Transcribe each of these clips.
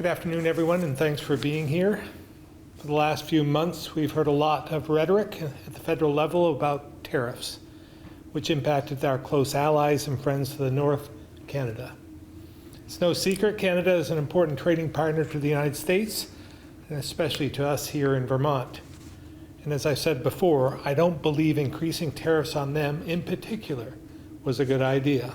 Good afternoon, everyone, and thanks for being here. For the last few months, we've heard a lot of rhetoric at the federal level about tariffs, which impacted our close allies and friends to the north, Canada. It's no secret Canada is an important trading partner to the United States, and especially to us here in Vermont. And as I said before, I don't believe increasing tariffs on them in particular was a good idea.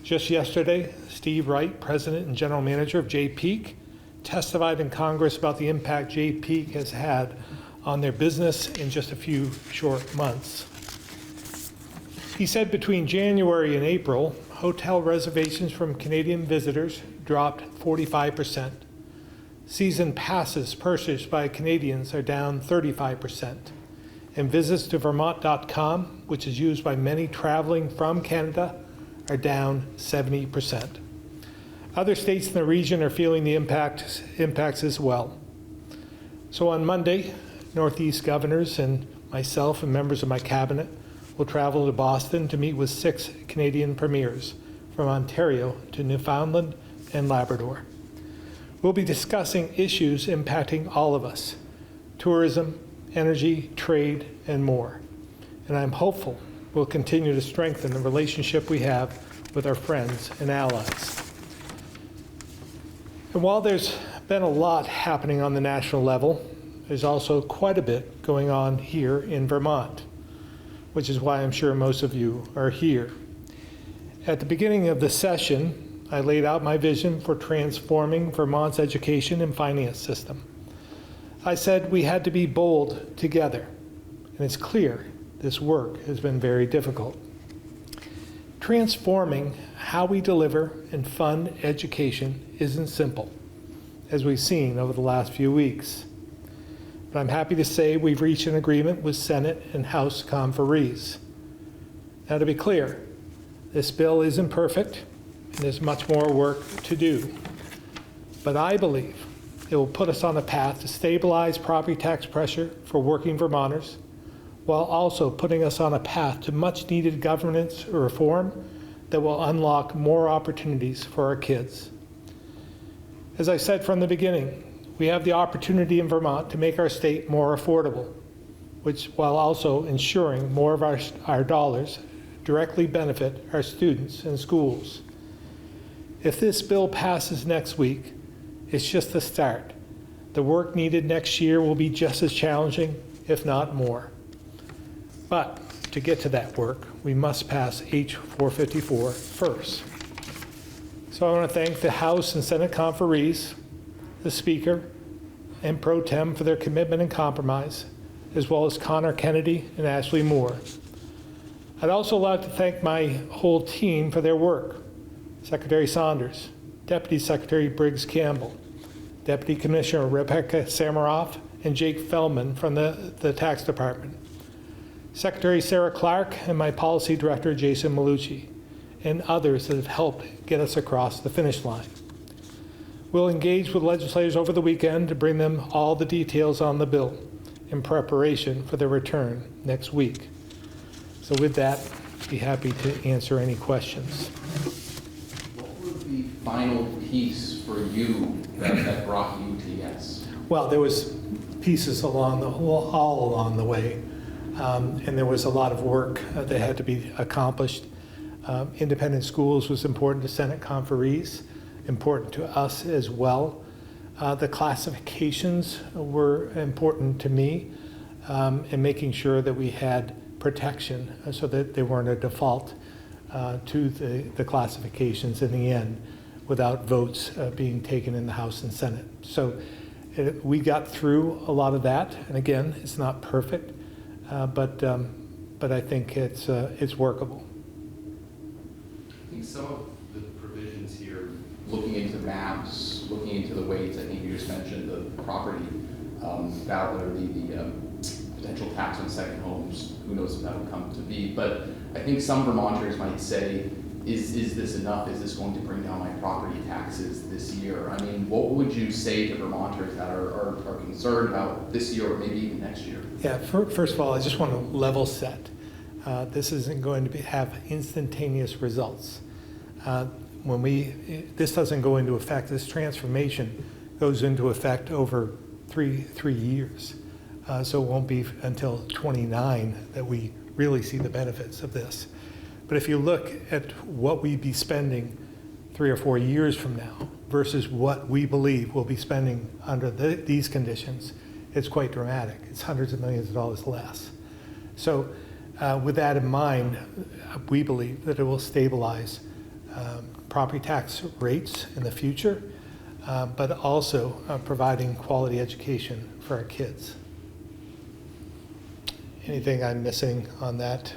Just yesterday, Steve Wright, President and General Manager of Jay Peak, testified in Congress about the impact Jay Peak has had on their business in just a few short months. He said between January and April, hotel reservations from Canadian visitors dropped 45%. Season passes purchased by Canadians are down 35%. And visits to Vermont.com, which is used by many traveling from Canada, are down 70%. Other states in the region are feeling the impacts as well. So on Monday, Northeast governors and myself and members of my cabinet will travel to Boston to meet with 6 Canadian premiers from Ontario to Newfoundland and Labrador. We'll be discussing issues impacting all of us: tourism, energy, trade, and more. And I'm hopeful we'll continue to strengthen the relationship we have with our friends and allies. And while there's been a lot happening on the national level, there's also quite a bit going on here in Vermont, which is why I'm sure most of you are here. At the beginning of the session, I laid out my vision for transforming Vermont's education and finance system. I said we had to be bold together, and it's clear this work has been very difficult. Transforming how we deliver and fund education isn't simple, as we've seen over the last few weeks. But I'm happy to say we've reached an agreement with Senate and House conferees. Now, to be clear, this bill isn't perfect, and there's much more work to do. But I believe it will put us on a path to stabilize property tax pressure for working Vermonters, while also putting us on a path to much-needed governance reform that will unlock more opportunities for our kids. As I said from the beginning, we have the opportunity in Vermont to make our state more affordable, which while also ensuring more of our dollars directly benefit our students and schools. If this bill passes next week, it's just the start. The work needed next year will be just as challenging, if not more. But to get to that work, we must pass H.454 first. So I want to thank the House and Senate conferees, the Speaker, and Pro Tem for their commitment and compromise, as well as Connor Kennedy and Ashley Moore. I'd also like to thank my whole team for their work: Secretary Saunders, Deputy Secretary Briggs Campbell, Deputy Commissioner Rebecca Samaroff, and Jake Feldman from the Tax Department, Secretary Sarah Clark, and my Policy Director Jason Malucci, and others that have helped get us across the finish line. We'll engage with legislators over the weekend to bring them all the details on the bill in preparation for their return next week. So with that, I'd be happy to answer any questions. What was the final piece for you that brought you to yes? Well, there was pieces all along the way, and there was a lot of work that had to be accomplished. Independent schools was important to Senate conferees, important to us as well. The classifications were important to me, and making sure that we had protection so that they weren't a default to the classifications in the end without votes being taken in the House and Senate. So we got through a lot of that, and again, it's not perfect, but I think it's workable. I think some of the provisions here, looking into maps, looking into the weights, I think you just mentioned the property value or the potential tax on second homes. Who knows if that will come to be? But I think some Vermonters might say, is this enough? Is this going to bring down my property taxes this year? I mean, what would you say to Vermonters that are concerned about this year or maybe even next year? Yeah, first of all, I just want to level set. This isn't going to have instantaneous results. this doesn't go into effect, this transformation goes into effect over three years. So it won't be until '29 that we really see the benefits of this. But if you look at what we'd be spending 3 or 4 years from now versus what we believe we'll be spending under these conditions, it's quite dramatic. It's hundreds of millions of dollars less. So with that in mind, we believe that it will stabilize property tax rates in the future, but also providing quality education for our kids. Anything I'm missing on that?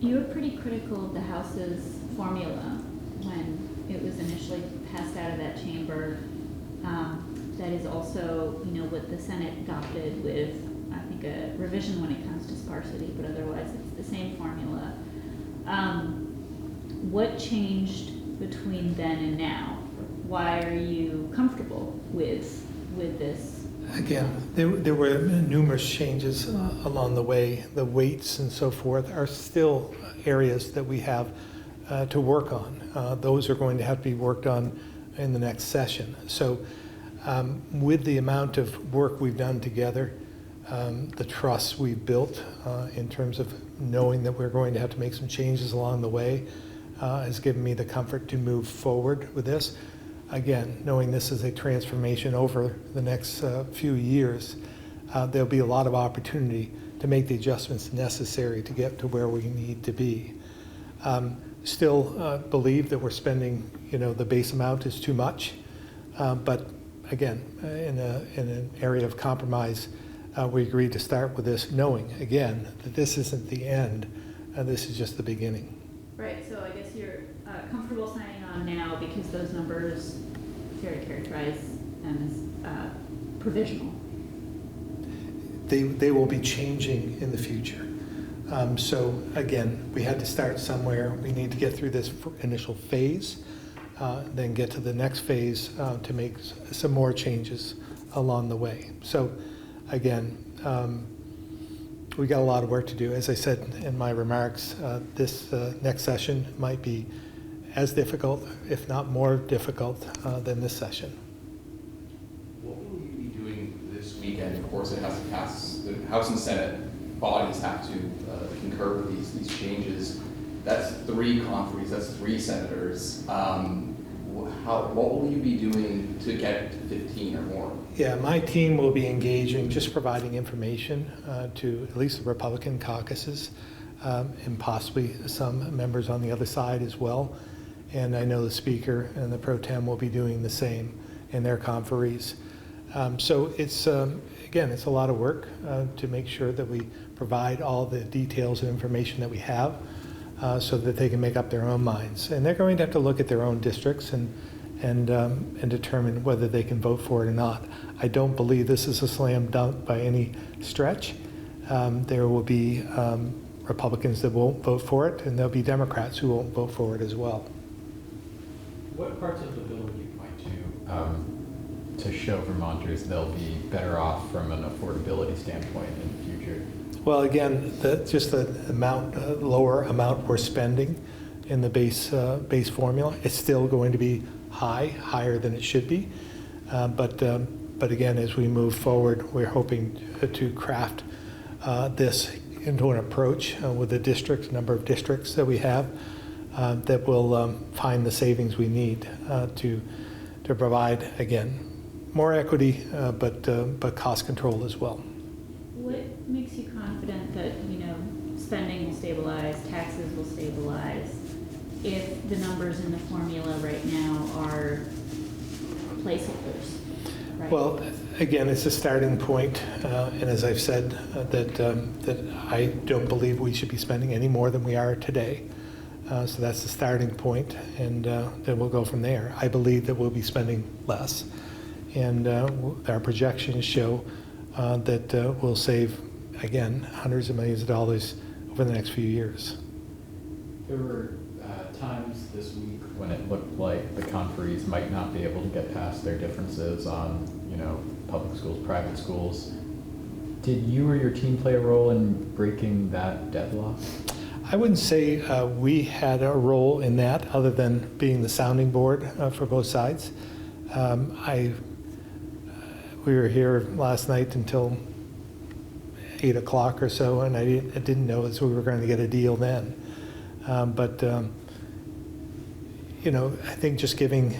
You were pretty critical of the House's formula when it was initially passed out of that chamber. That is also, what the Senate adopted with, I think, a revision when it comes to sparsity, but otherwise it's the same formula. What changed between then and now? Why are you comfortable with this? Again, there were numerous changes along the way. The weights and so forth are still areas that we have to work on. Those are going to have to be worked on in the next session. So with the amount of work we've done together, the trust we've built in terms of knowing that we're going to have to make some changes along the way has given me the comfort to move forward with this. Again, knowing this is a transformation over the next few years, there'll be a lot of opportunity to make the adjustments necessary to get to where we need to be. Still believe that we're spending, the base amount is too much, but again, in an area of compromise, we agreed to start with this, knowing again that this isn't the end, this is just the beginning. Right. So I guess you're comfortable signing on now because those numbers, fair to characterize them as provisional. They will be changing in the future. So again, we had to start somewhere. We need to get through this initial phase, then get to the next phase to make some more changes along the way. So again, we got a lot of work to do. As I said in my remarks, this next session might be as difficult, if not more difficult, than this session. What will you be doing this weekend? Of course, it has to pass. The House and Senate bodies have to concur with these changes. That's 3 conferees. That's 3 senators. What will you be doing to get to 15 or more? Yeah, my team will be engaging, just providing information to at least the Republican caucuses and possibly some members on the other side as well. And I know the Speaker and the Pro Tem will be doing the same in their conferees. So it's, again, it's a lot of work to make sure that we provide all the details and information that we have so that they can make up their own minds. And they're going to have to look at their own districts and determine whether they can vote for it or not. I don't believe this is a slam dunk by any stretch. There will be Republicans that won't vote for it, and there'll be Democrats who won't vote for it as well. What parts of the bill would you point to show Vermonters they'll be better off from an affordability standpoint in the future? Well, again, just the amount, lower amount we're spending in the base formula, it's still going to be higher than it should be. But again, as we move forward, we're hoping to craft this into an approach with the number of districts that we have that will find the savings we need to provide, again, more equity, but cost control as well. What makes you confident that, spending will stabilize, taxes will stabilize, if the numbers in the formula right now are placeholders? Right? Well, again, it's a starting point, and as I've said, that I don't believe we should be spending any more than we are today. So that's the starting point, and then we'll go from there. I believe that we'll be spending less, and our projections show that we'll save, again, hundreds of millions of dollars over the next few years. There were times this week when it looked like the conferees might not be able to get past their differences on, public schools, private schools. Did you or your team play a role in breaking that deadlock? I wouldn't say we had a role in that, other than being the sounding board for both sides. We were here last night until 8 o'clock or so, and I didn't know as we were going to get a deal then. You know, I think just giving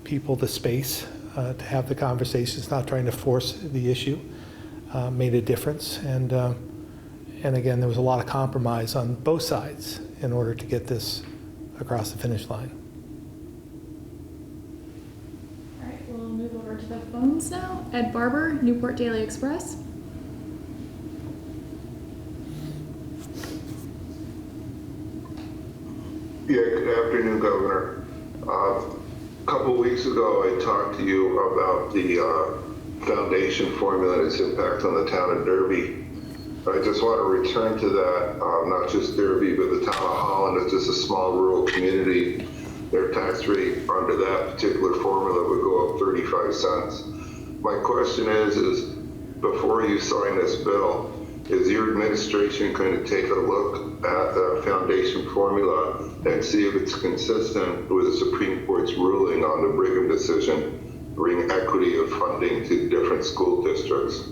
people the space to have the conversations, not trying to force the issue, made a difference. And again, there was a lot of compromise on both sides in order to get this across the finish line. All right, we'll move over to the phones now. Ed Barber, Newport Daily Express. Yeah, good afternoon, Governor. A couple of weeks ago, I talked to you about the foundation formula and its impact on the town of Derby. I just want to return to that, not just Derby, but the town of Holland. It's just a small rural community. Their tax rate under that particular formula would go up 35 cents. My question is before you sign this bill, is your administration going to take a look at the foundation formula and see if it's consistent with the Supreme Court's ruling on the Brigham decision, bring equity of funding to different school districts?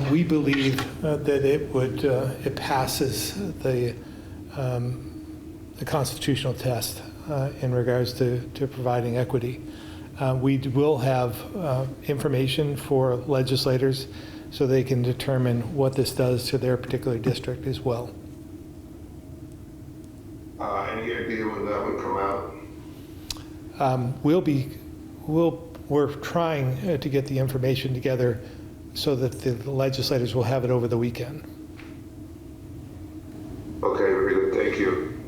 We believe that it passes the constitutional test in regards to providing equity. We will have information for legislators so they can determine what this does to their particular district as well. Any idea when that would come out? We're trying to get the information together so that the legislators will have it over the weekend. Okay, very good. Thank you.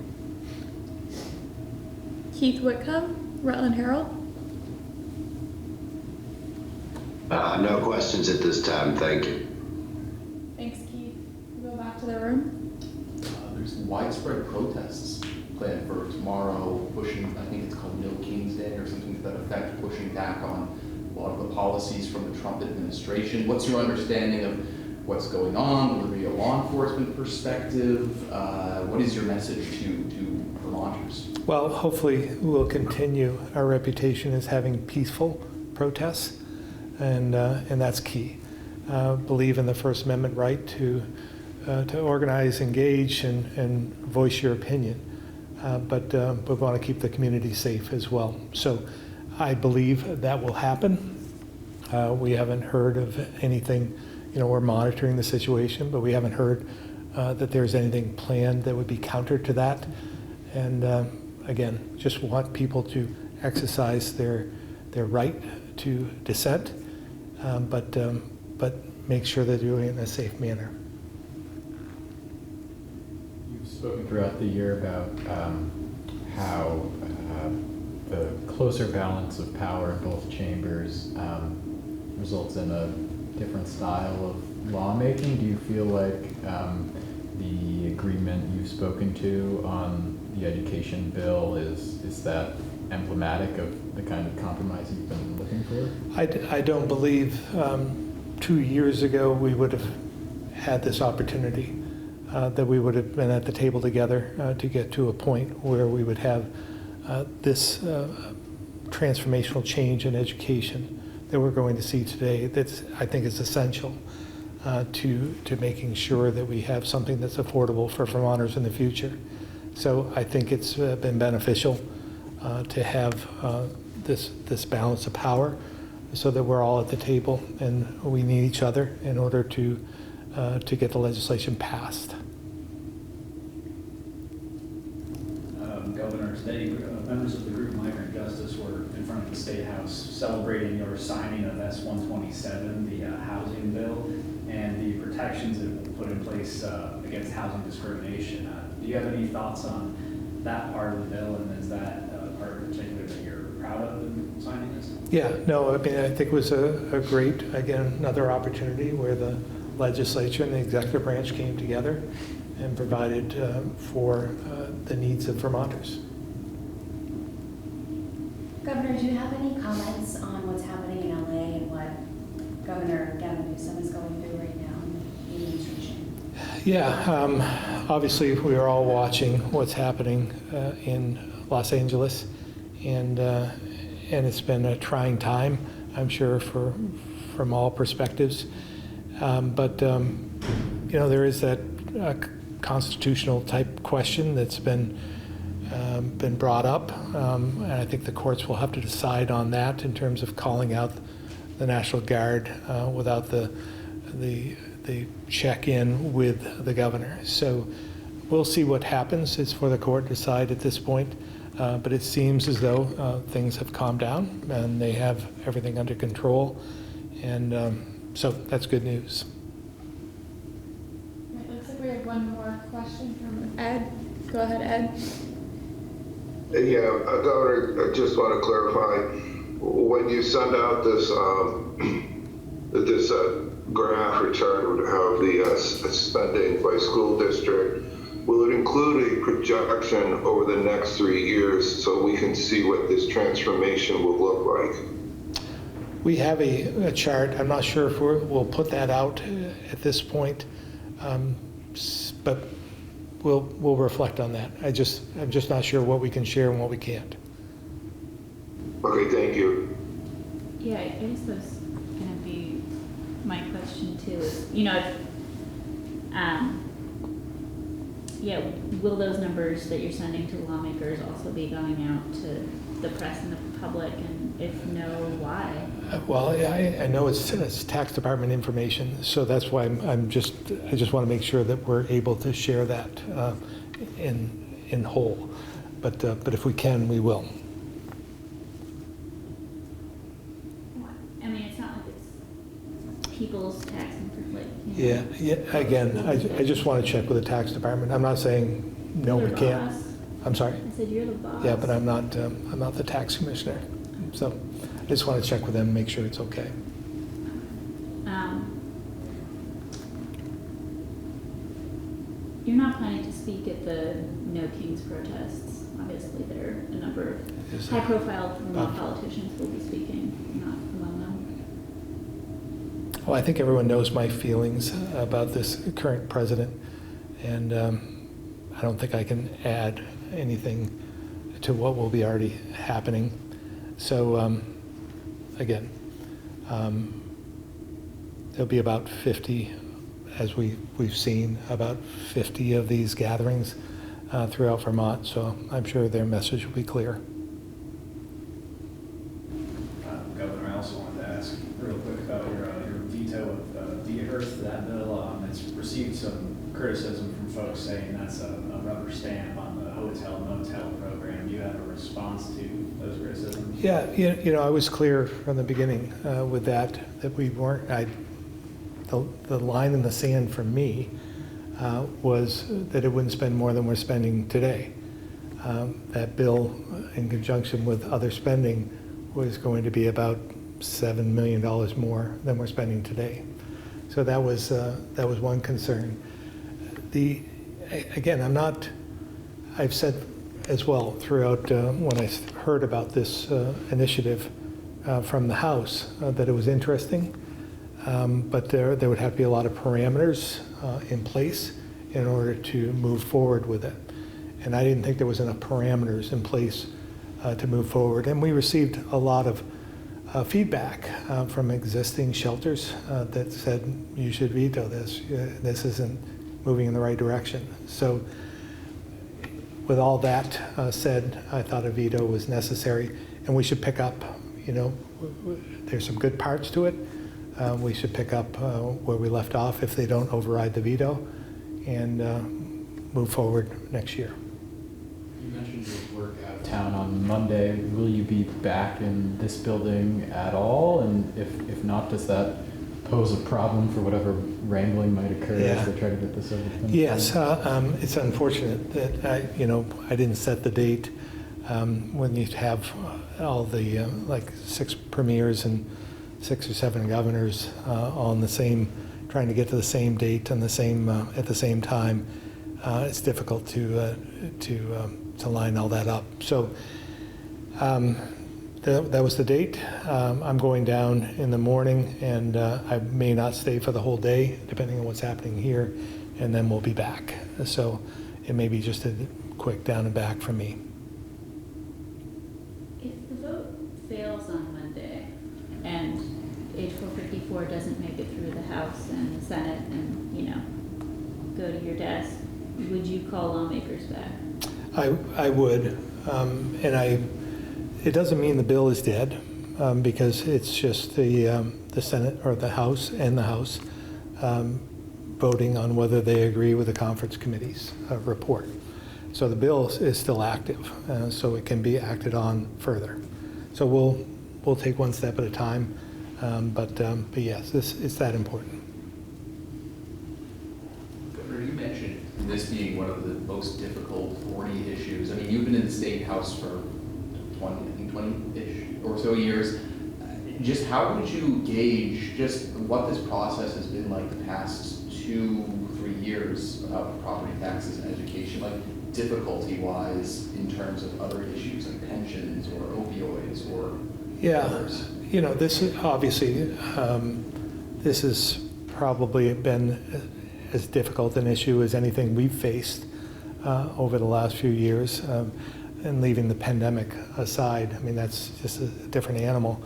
Keith Whitcomb, Rutland Herald. No questions at this time, thank you. Thanks, Keith. We'll go back to the room. There's widespread protests planned for tomorrow, pushing, I think it's called No King's Day or something to that effect, pushing back on a lot of the policies from the Trump administration. What's your understanding of what's going on? Will there be a law enforcement perspective? What is your message to Vermonters? Well, hopefully we'll continue our reputation as having peaceful protests, and that's key. Believe in the First Amendment right to organize, engage, and voice your opinion. But we want to keep the community safe as well. So I believe that will happen. We haven't heard of anything, we're monitoring the situation, but we haven't heard that there's anything planned that would be counter to that. And again, just want people to exercise their right to dissent, but make sure they're doing it in a safe manner. You've spoken throughout the year about how the closer balance of power in both chambers results in a different style of lawmaking. Do you feel like the agreement you've spoken to on the education bill is that emblematic of the kind of compromise you've been looking for? I don't believe 2 years ago we would have had this opportunity, that we would have been at the table together to get to a point where we would have this transformational change in education that we're going to see today. That's, I think, is essential to making sure that we have something that's affordable for Vermonters in the future. So I think it's been beneficial to have this balance of power so that we're all at the table and we need each other in order to get the legislation passed. Governor, today members of the group Migrant Justice were in front of the State House celebrating your signing of S127, the housing bill, and the protections it will put in place against housing discrimination. Do you have any thoughts on that part of the bill, and is that part in particular that you're proud of in signing this? Yeah, no, I mean, I think it was a great, again, another opportunity where the legislature and the executive branch came together and provided for the needs of Vermonters. Governor, do you have any comments on what's happening in LA and what Governor Gavin Newsom is going through right now in the administration? Yeah, obviously, we are all watching what's happening in Los Angeles, and it's been a trying time, I'm sure, from all perspectives. But there is that constitutional type question that's been brought up, and I think the courts will have to decide on that in terms of calling out the National Guard without the check-in with the governor. So we'll see what happens. It's for the court to decide at this point. But it seems as though things have calmed down and they have everything under control. And so that's good news. It looks like we have one more question from Ed. Go ahead, Ed. Yeah, Governor, I just want to clarify, when you send out this graph or chart of the spending by school district, will it include a projection over the next 3 years so we can see what this transformation will look like? We have a chart. I'm not sure if we'll put that out at this point, but we'll reflect on that. I'm just not sure what we can share and what we can't. Okay, thank you. Yeah, I guess that's gonna be my question too, is, yeah, will those numbers that you're sending to lawmakers also be going out to the press and the public, and if no, why? Well, I know it's tax department information, so that's why I just want to make sure that we're able to share that in whole. But if we can, we will. I mean, it's not like it's people's tax Yeah. Again, I just want to check with the tax department. I'm not saying no, we can't. I'm sorry. I said you're the boss. Yeah, but I'm not the tax commissioner. So I just want to check with them, make sure it's okay. You're not planning to speak at the No Kings protests. Obviously, there are a number of high-profile Vermont politicians will be speaking. Not among them. Well, I think everyone knows my feelings about this current president, and I don't think I can add anything to what will be already happening. So, again, there'll be about 50, as we've seen, about 50 of these gatherings throughout Vermont, so I'm sure their message will be clear. Governor, I also wanted to ask real quick about your veto of de-earth that bill. It's received some criticism from folks saying that's a rubber stamp on the hotel motel program. Do you have a response to those criticisms? Yeah, I was clear from the beginning with that we weren't. The line in the sand for me was that it wouldn't spend more than we're spending today. That bill, in conjunction with other spending, was going to be about $7 million more than we're spending today. So that was one concern. Again, I've said as well throughout when I heard about this initiative from the House that it was interesting, but there would have to be a lot of parameters in place in order to move forward with it. And I didn't think there was enough parameters in place to move forward. And we received a lot of feedback from existing shelters that said, you should veto this. This isn't moving in the right direction. So with all that said, I thought a veto was necessary, and we should pick up, there's some good parts to it. We should pick up where we left off if they don't override the veto, and move forward next year. You mentioned your work out of town on Monday. Will you be back in this building at all? And if not, does that pose a problem for whatever wrangling might occur as they try to get this over the finish line? Yes, it's unfortunate that I didn't set the date when you have all the like 6 premiers and 6 or 7 governors on the same, trying to get to the same date and the same at the same time. It's difficult to line all that up. So that was the date. I'm going down in the morning, and I may not stay for the whole day, depending on what's happening here, and then we'll be back. So it may be just a quick down and back for me. If the vote fails on Monday and H.4 54 doesn't make it through the House and the Senate and, you know, go to your desk, would you call lawmakers back? I would, it doesn't mean the bill is dead, because it's just the Senate or the House and the House voting on whether they agree with the conference committee's report. So the bill is still active, so it can be acted on further. So we'll take one step at a time, but yes, it's that important. Governor, you mentioned this being one of the most difficult, thorny issues. I mean, you've been in the State House for 20-ish or so years. Just how would you gauge just what this process has been like the past 2-3 years about property taxes and education, like difficulty-wise in terms of other issues like pensions or opioids or others? You know, this is obviously, this has probably been as difficult an issue as anything we've faced over the last few years. And leaving the pandemic aside, I mean, that's just a different animal.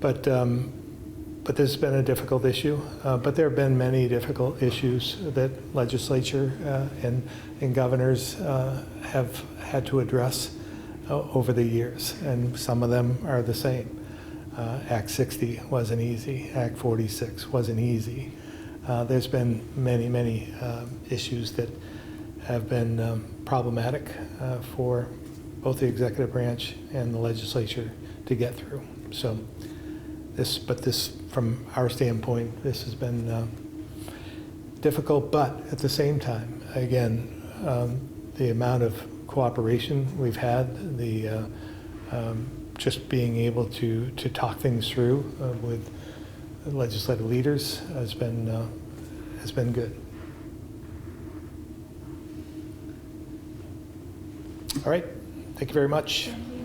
But this has been a difficult issue. But there have been many difficult issues that legislature and governors have had to address over the years, and some of them are the same. Act 60 wasn't easy. Act 46 wasn't easy. There's been many issues that have been problematic for both the executive branch and the legislature to get through. So this, from our standpoint, this has been difficult, but at the same time, again, the amount of cooperation we've had, the just being able to talk things through with legislative leaders has been good. All right, thank you very much. Thank you.